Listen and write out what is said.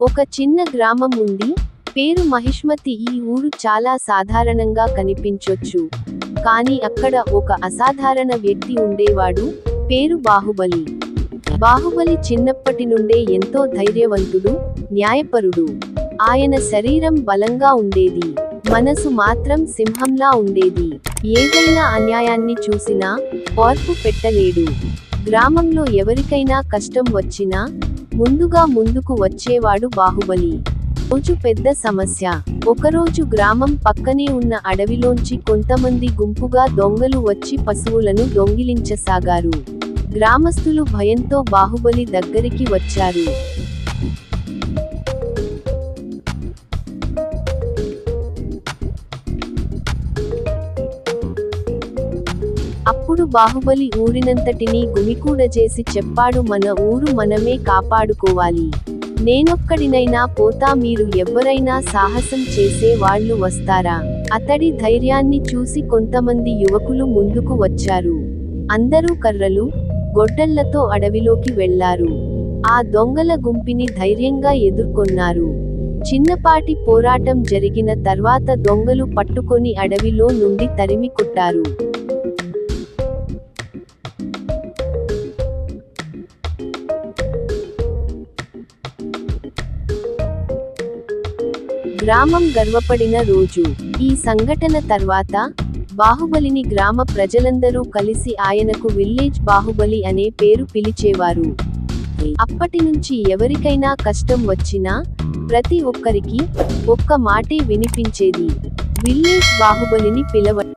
ఒక చిన్న గ్రామం ఉంది, పేరు మహిష్మతి. ఈ ఊరు చాలా సాధారణంగా కనిపించొచ్చు, కానీ అక్కడ ఒక అసాధారణ వ్యక్తి ఉండేవాడు, పేరు బాహుబలి. బాహుబలి చిన్నప్పటి నుండే ఎంతో ధైర్యవంతుడు, న్యాయపరుడు. ఆయన శరీరం బలంగా ఉండేది, మనసు మాత్రం సింహంలా ఉండేది. ఏదైనా అన్యాయాన్ని చూసినా ఓర్పు పెట్టలేడు. గ్రామంలో ఎవరికైనా కష్టం వచ్చినా ముందుగా ముందుకు వచ్చేవాడు బాహుబలి. రోజు పెద్ద సమస్య. ఒకరోజు గ్రామం పక్కనే ఉన్న అడవిలోంచి కొంతమంది గుంపుగా దొంగలు వచ్చి పశువులను దొంగిలించసాగారు. గ్రామస్తులు భయంతో బాహుబలి దగ్గరికి వచ్చారు. అప్పుడు బాహుబలి ఊరినంతటినీ గుమికూడజేసి చెప్పాడు, మన ఊరు మనమే కాపాడుకోవాలి. నేనొక్కడినైనా పోతా, మీరు ఎవ్వరైనా సాహసం చేసే వాళ్ళు వస్తారా? అతడి ధైర్యాన్ని చూసి కొంతమంది యువకులు ముందుకు వచ్చారు. అందరూ కర్రలు, గొడ్డళ్లతో అడవిలోకి వెళ్లారు. ఆ దొంగల గుంపిని ధైర్యంగా ఎదుర్కొన్నారు. చిన్నపాటి పోరాటం జరిగిన తర్వాత దొంగలు పట్టుకొని అడవిలో నుండి తరిమి కొట్టారు. గ్రామం గర్వపడిన రోజు. ఈ సంఘటన తర్వాత బాహుబలిని గ్రామ ప్రజలందరూ కలిసి ఆయనకు విల్లేజ్ బాహుబలి అనే పేరు పిలిచేవారు. అప్పటినుంచి ఎవరికైనా కష్టం వచ్చినా ప్రతి ఒక్కరికి ఒక్క మాటే వినిపించేది, విల్లేజ్ బాహుబలిని పిలవండి.